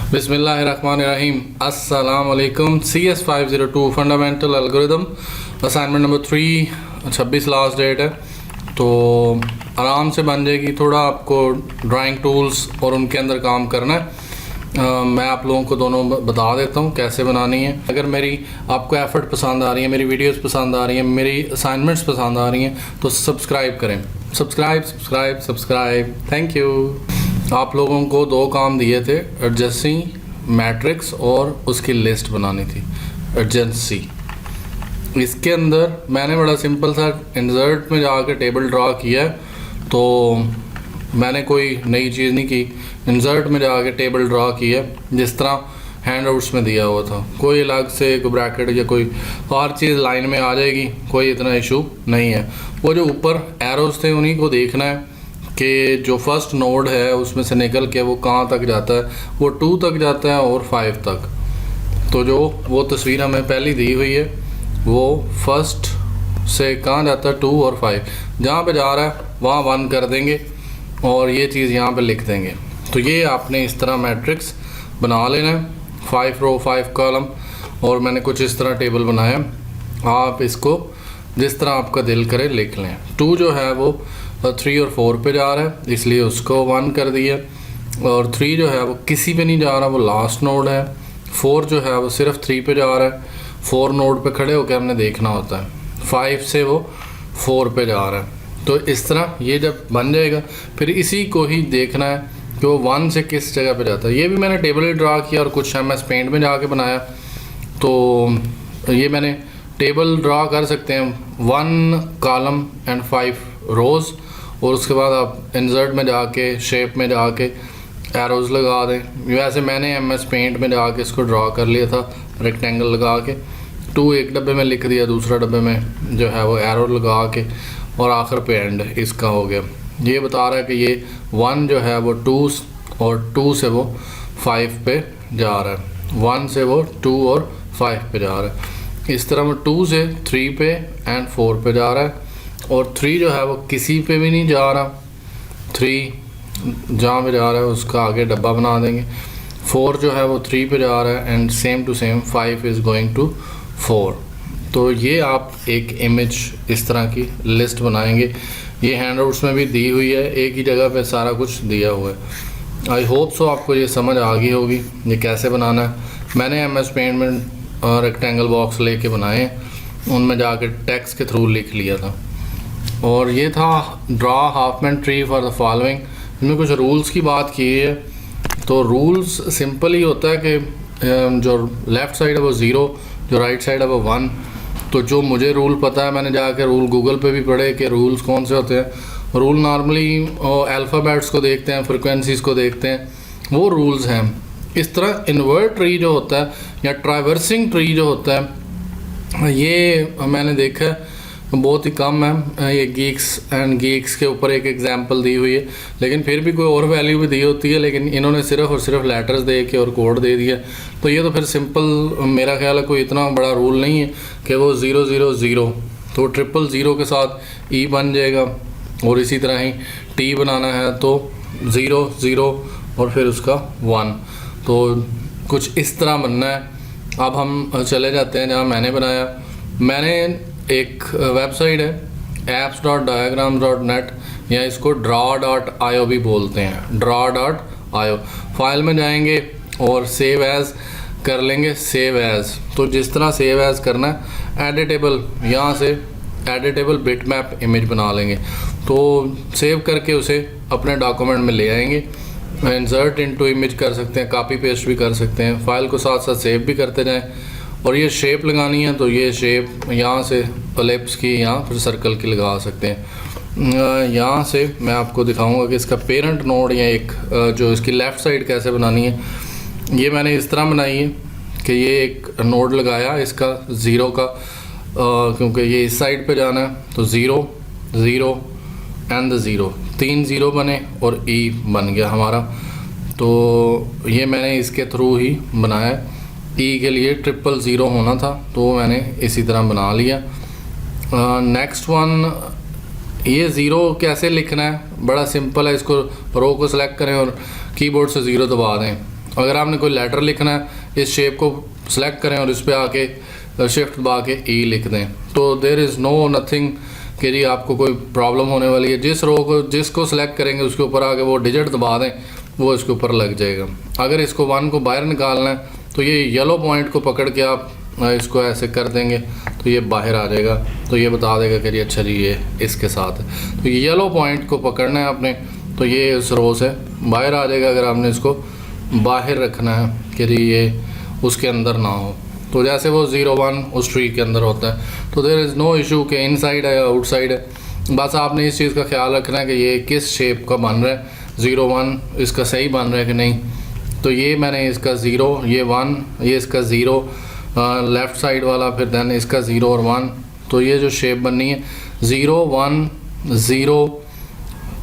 बिस्मिल्लाहिर्रहमानिर्रहीम। अस्सलाम वालेकुम। CS502 fundamental algorithm assignment number 3, 26 last date है, तो आराम से बन जाएगी। थोड़ा आपको ड्राइंग टूल्स और उनके अंदर काम करना है। मैं आप लोगों को दोनों बता देता हूँ कैसे बनानी है। अगर मेरी आपको एफर्ट पसंद आ रही है, मेरी वीडियोस पसंद आ रही हैं, मेरी असाइनमेंट्स पसंद आ रही हैं, तो सब्सक्राइब करें। सब्सक्राइब। Thank you. आप लोगों को दो काम दिए थे, एडजेंसी मैट्रिक्स और उसकी लिस्ट बनानी थी। एडजेंसी, इसके अंदर मैंने बड़ा सिंपल सा इंसर्ट में जाकर टेबल ड्रा किया है, तो मैंने कोई नई चीज़ नहीं की। इंसर्ट में जाके टेबल ड्रा किया जिस तरह हैंडआउट्स में दिया हुआ था। कोई अलग से कोई ब्रैकेट या कोई और चीज़ लाइन में आ जाएगी, कोई इतना इशू नहीं है। वो जो ऊपर एरोस थे उन्हीं को देखना है कि जो फर्स्ट नोड है उसमें से निकल के वो कहाँ तक जाता है। वो 2 तक जाता है और 5 तक। तो जो वो तस्वीर हमें पहले दी हुई है वो फर्स्ट से कहाँ जाता है, 2 और 5। जहाँ पे जा रहा है वहाँ 1 कर देंगे और ये चीज़ यहाँ पे लिख देंगे। तो ये आपने इस तरह मैट्रिक्स बना लेना है, 5 रो 5 कॉलम। और मैंने कुछ इस तरह टेबल बनाया। आप इसको जिस तरह आपका दिल करे लिख लें। 2 जो है वो 3 और 4 पे जा रहा है, इसलिए उसको 1 कर दिया। और 3 जो है वो किसी पे नहीं जा रहा, वो लास्ट नोड है। 4 जो है वो सिर्फ 3 पे जा रहा है, 4 नोड पे खड़े होकर हमने देखना होता है। 5 से वो 4 पे जा रहा है। तो इस तरह ये जब बन जाएगा फिर इसी को ही देखना है कि वो 1 से किस जगह पे जाता है। ये भी मैंने टेबल ड्रा किया और कुछ MS पेंट में जाके बनाया। तो ये मैंने टेबल ड्रा कर सकते हैं, 1 कॉलम एंड 5 रोज़। और उसके बाद आप इंसर्ट में जाके शेप में जाके एरोज़ लगा दें। वैसे मैंने MS पेंट में जाके इसको ड्रा कर लिया था, रेक्टेंगल लगा के। 2 एक डब्बे में लिख दिया, दूसरा डब्बे में जो है वो एरो लगा के, और आखिर पे एंड इसका हो गया। ये बता रहा है कि ये 1 जो है वो 2 और 2 से वो 5 पे जा रहा है, 1 से वो 2 और 5 पे जा रहा है। इस तरह वो 2 से 3 पे एंड 4 पे जा रहा है। और 3 जो है वो किसी पे भी नहीं जा रहा, 3 जहाँ पे जा रहा है उसका आगे डब्बा बना देंगे। 4 जो है वो 3 पे जा रहा है and same to same 5 is going to 4। तो ये आप एक इमेज इस तरह की लिस्ट बनाएंगे। ये हैंडआउट्स में भी दी हुई है, एक ही जगह पे सारा कुछ दिया हुआ है। आई होप सो आपको ये समझ आ गई होगी ये कैसे बनाना है। मैंने MS पेंट में रेक्टेंगल बॉक्स लेके बनाए, उनमें जाके टेक्स्ट के थ्रू लिख लिया था। और ये था draw Hopman tree for the following. इसमें कुछ रूल्स की बात की है। तो रूल्स सिंपल ही होता है कि जो लेफ़्ट साइड है वो 0, जो राइट साइड है वो 1। तो जो मुझे रूल पता है, मैंने जाकर रूल गूगल पे भी पढ़े कि रूल्स कौन से होते हैं। रूल नॉर्मली अल्फ़ाबेट्स को देखते हैं, फ्रिक्वेंसीज़ को देखते हैं, वो रूल्स हैं। इस तरह इन्वर्ट ट्री जो होता है या ट्रावर्सिंग ट्री जो होता है, ये मैंने देखा है बहुत ही कम है। ये गीक्स के ऊपर एक एग्जांपल दी हुई है, लेकिन फिर भी कोई और वैल्यू भी दी होती है, लेकिन इन्होंने सिर्फ और सिर्फ लेटर्स दे के और कोड दे दिया। तो ये तो फिर सिंपल, मेरा ख्याल है कोई इतना बड़ा रूल नहीं है कि वो 0 0 0, तो 000 के साथ E बन जाएगा। और इसी तरह ही T बनाना है तो 0 0 और फिर उसका 1। तो कुछ इस तरह बनना है। अब हम चले जाते हैं जहाँ मैंने बनाया। मैंने एक वेबसाइट है apps.diagrams.net, या इसको draw.io भी बोलते हैं, draw.io। फाइल में जाएंगे और सेव एज़ कर लेंगे, सेव एज़। तो जिस तरह सेव एज़ करना है, एडिटेबल, यहाँ से एडिटेबल बिटमैप इमेज बना लेंगे। तो सेव करके उसे अपने डॉक्यूमेंट में ले आएंगे। इंसर्ट इनटू इमेज कर सकते हैं, कॉपी पेस्ट भी कर सकते हैं, फाइल को साथ साथ सेव भी करते जाएं। और ये शेप लगानी है तो ये शेप यहाँ से एलिप्स की या फिर सर्कल की लगा सकते हैं। यहाँ से मैं आपको दिखाऊंगा कि इसका पेरेंट नोड या एक जो इसकी लेफ़्ट साइड कैसे बनानी है। ये मैंने इस तरह बनाई है कि ये एक नोड लगाया इसका 0 का, क्योंकि ये इस साइड पे जाना है। तो 0 0 एंड 0, 3 0 बने और E बन गया हमारा। तो ये मैंने इसके थ्रू ही बनाया। E के लिए 000 होना था, तो मैंने इसी तरह बना लिया। नेक्स्ट वन, ये 0 कैसे लिखना है, बड़ा सिंपल है। इसको रो को सिलेक्ट करें और कीबोर्ड से 0 दबा दें अगर आपने कोई लेटर लिखना है इस शेप को सेलेक्ट करें और इस पर आके शिफ्ट दबा के ई लिख दें, तो देयर इज़ नो नथिंग कि जी आपको कोई प्रॉब्लम होने वाली है। जिस रो को जिसको सेलेक्ट करेंगे उसके ऊपर आके वो डिजिट दबा दें, वो इसके ऊपर लग जाएगा। अगर इसको 1 को बाहर निकालना है तो ये येलो पॉइंट को पकड़ के आप इसको ऐसे कर देंगे तो ये बाहर आ जाएगा, तो ये बता देगा कि जी अच्छा जी ये इसके साथ है। तो ये येलो पॉइंट को पकड़ना है आपने, तो ये इस रो से बाहर आ जाएगा। अगर आपने इसको बाहर रखना है कि जी ये उसके अंदर ना हो, तो जैसे वो 0-1 उस ट्री के अंदर होता है, तो देयर इज़ नो इशू कि इनसाइड है या आउटसाइड है। बस आपने इस चीज़ का ख्याल रखना है कि ये किस शेप का बन रहा है, 0-1 इसका सही बन रहा है कि नहीं। तो ये मैंने इसका 0, ये 1, ये इसका 0 लेफ़्ट साइड वाला, फिर देन इसका 0 और 1, तो ये जो शेप बननी है 0 1 0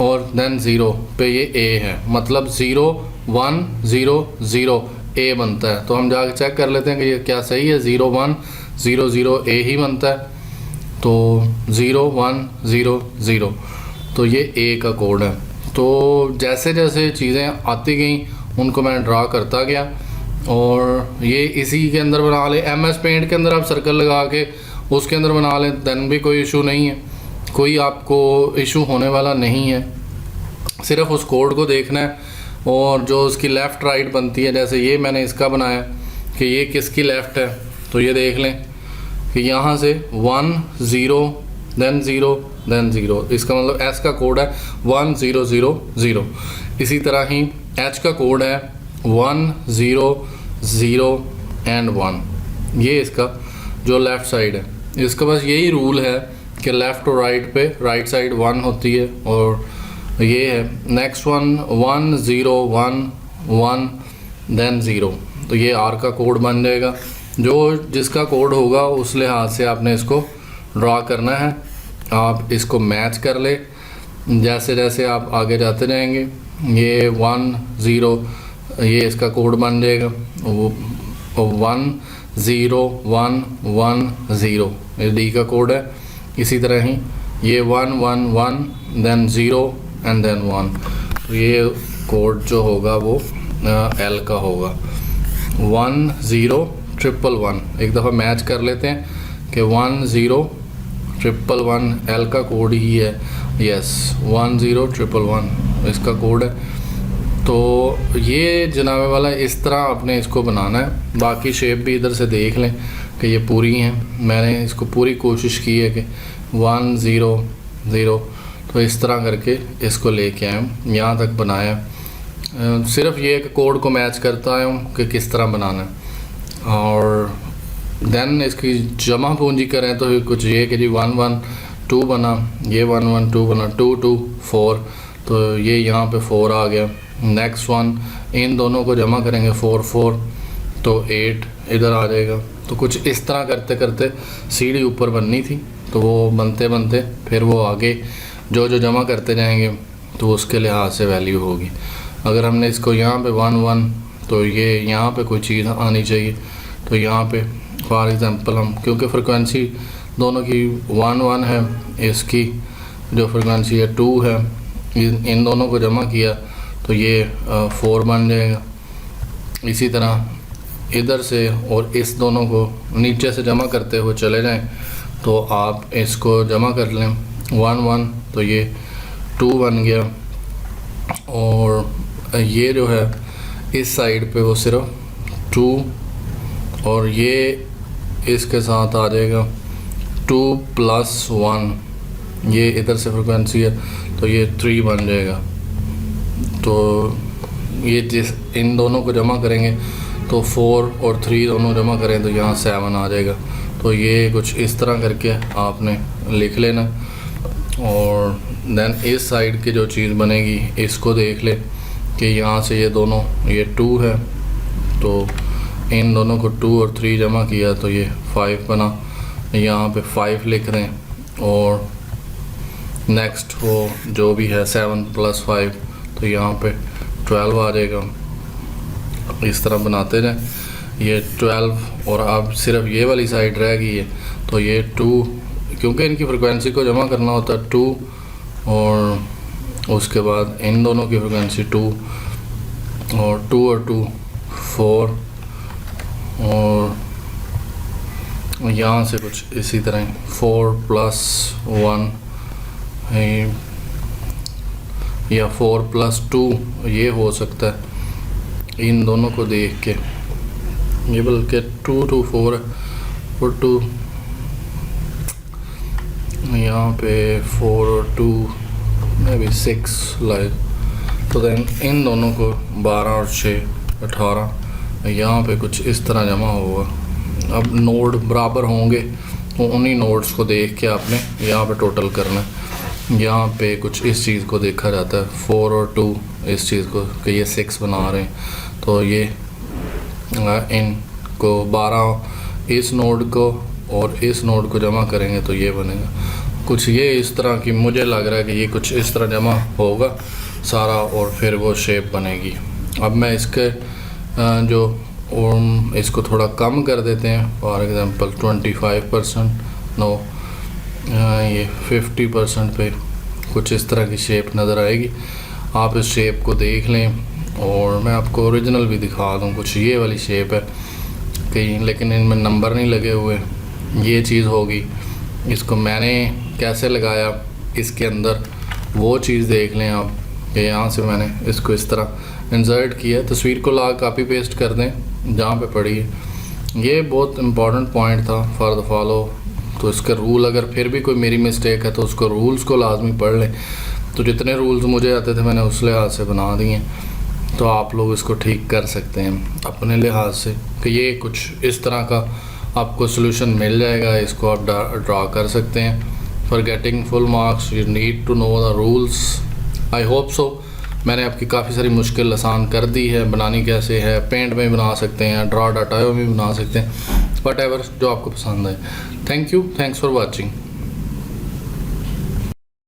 और देन 0 पे ये A है, मतलब 0 1 0 0 A बनता है। तो हम जाके चेक कर लेते हैं कि ये क्या सही है, 0 1 0 0 A ही बनता है। तो 0 1 0 0, तो ये A का कोड है। तो जैसे जैसे चीज़ें आती गई उनको मैं ड्रा करता गया और ये इसी के अंदर बना ले। MS पेंट के अंदर आप सर्कल लगा के उसके अंदर बना लें, देन भी कोई इशू नहीं है, कोई आपको इशू होने वाला नहीं है। सिर्फ उस कोड को देखना है और जो उसकी लेफ़्ट राइट बनती है, जैसे ये मैंने इसका बनाया कि ये किसकी लेफ़्ट है, तो ये देख लें कि यहाँ से 1 0 देन 0 देन 0, इसका मतलब S का कोड है 1 0 0 0। इसी तरह ही H का कोड है 1 0 0 एंड 1। ये इसका जो लेफ़्ट साइड है, इसका बस यही रूल है कि लेफ़्ट और राइट पे राइट साइड 1 होती है और ये है। नेक्स्ट वन 1 0 1 1 देन 0, तो ये R का कोड बन जाएगा। जो जिसका कोड होगा उस लिहाज से आपने इसको ड्रा करना है। आप इसको मैच कर ले जैसे जैसे आप आगे जाते जाएंगे। ये 1 0 ये इसका कोड बन जाएगा, 1 0 1 1 0 ये D का कोड है। इसी तरह ही ये 1 1 1 देन 0 एंड देन 1, तो ये कोड जो होगा वो L का होगा। 1 0 1 1 1, एक दफ़ा मैच कर लेते हैं कि 1 0 1 1 1 L का कोड ही है। यस 1 0 1 1 1 इसका कोड है। तो ये जनाबे वाला इस तरह आपने इसको बनाना है। बाकी शेप भी इधर से देख लें कि ये पूरी हैं। मैंने इसको पूरी कोशिश की है कि 1 0 0, तो इस तरह करके इसको लेके आए, यहाँ तक बनाया। सिर्फ ये कि कोड को मैच करता है कि किस तरह बनाना है। और देन इसकी जमा पूंजी करें तो कुछ ये कि जी 1 1 2 बना, ये 1 1 2 बना, 2 2 4, तो ये यहाँ पे 4 आ गया। नेक्स्ट वन इन दोनों को जमा करेंगे 4 4, तो 8 इधर आ जाएगा। तो कुछ इस तरह करते करते सीढ़ी ऊपर बननी थी, तो वो बनते बनते फिर वो आगे जो जो जमा करते जाएंगे तो उसके लिहाज से वैल्यू होगी। अगर हमने इसको यहाँ पे 1 1, तो ये यहाँ पे कोई चीज़ आनी चाहिए। तो यहाँ पे फॉर एग्ज़ाम्पल हम, क्योंकि फ्रिक्वेंसी दोनों की 1 1 है, इसकी जो फ्रिक्वेंसी है 2 है, इन दोनों को जमा किया तो ये 4 बन जाएगा। इसी तरह इधर से और इस दोनों को नीचे से जमा करते हुए चले जाएं तो आप इसको जमा कर लें 1 1, तो ये 2 बन गया। और ये जो है इस साइड पे वो सिर्फ 2, और ये इसके साथ आ जाएगा 2 + 1, ये इधर से फ्रिक्वेंसी है तो ये 3 बन जाएगा। तो ये जिस इन दोनों को जमा करेंगे तो 4 और 3 दोनों जमा करें तो यहाँ 7 आ जाएगा। तो ये कुछ इस तरह करके आपने लिख लेना। और देन इस साइड की जो चीज़ बनेगी इसको देख ले कि यहाँ से ये दोनों, ये 2 है, तो इन दोनों को 2 और 3 जमा किया तो ये 5 बना। यहाँ पे 5 लिख दें और नेक्स्ट वो जो भी है 7 + 5, तो यहाँ पे 12 आ जाएगा। इस तरह बनाते जाएं ये 12, और अब सिर्फ ये वाली साइड रह गई है तो ये 2, क्योंकि इनकी फ्रिक्वेंसी को जमा करना होता है 2, और उसके बाद इन दोनों की फ्रिक्वेंसी 2 और 2 और 2 4 और यहाँ से कुछ इसी तरह 4 + 1 या 4 + 2 ये हो सकता है इन दोनों को देख के। ये बल्कि 2 to 4 और 2 यहाँ पे 4 और 2 में भी 6 लाइक, तो देन इन दोनों को 12 और 6 18 यहाँ पे कुछ इस तरह जमा होगा। अब नोड बराबर होंगे तो उन्हीं नोड्स को देख के आपने यहाँ पे टोटल करना है। यहाँ पे कुछ इस चीज़ को देखा जाता है 4 और 2 इस चीज़ को कि ये 6 बना रहे हैं, तो ये इनको 12 इस नोड को और इस नोड को जमा करेंगे तो ये बनेगा कुछ ये इस तरह की। मुझे लग रहा है कि ये कुछ इस तरह जमा होगा सारा और फिर वो शेप बनेगी। अब मैं इसके जो इसको थोड़ा कम कर देते हैं, फॉर एग्ज़ाम्पल 25% नो ये 50% पे कुछ इस तरह की शेप नज़र आएगी। आप इस शेप को देख लें और मैं आपको ओरिजिनल भी दिखा दूं। कुछ ये वाली शेप है कहीं, लेकिन इनमें नंबर नहीं लगे हुए। ये चीज़ होगी। इसको मैंने कैसे लगाया इसके अंदर वो चीज़ देख लें आप। यहाँ से मैंने इसको इस तरह इंसर्ट किया, तस्वीर को ला कॉपी पेस्ट कर दें जहाँ पे पड़ी है। ये बहुत इम्पॉर्टेंट पॉइंट था फॉर द फॉलो। तो इसका रूल अगर फिर भी कोई मेरी मिस्टेक है तो उसको रूल्स को लाजमी पढ़ लें। तो जितने रूल्स मुझे आते थे मैंने उस लिहाज से बना दिए, तो आप लोग इसको ठीक कर सकते हैं अपने लिहाज से कि ये कुछ इस तरह का आपको सोल्यूशन मिल जाएगा। इसको आप ड्रा कर सकते हैं। For getting full marks you need to know the rules. I hope so मैंने आपकी काफ़ी सारी मुश्किल आसान कर दी है। बनानी कैसे है, पेंट में बना सकते हैं, ड्रा डाटा में भी बना सकते हैं, वट एवर जो आपको पसंद है। Thank you, thanks for watching.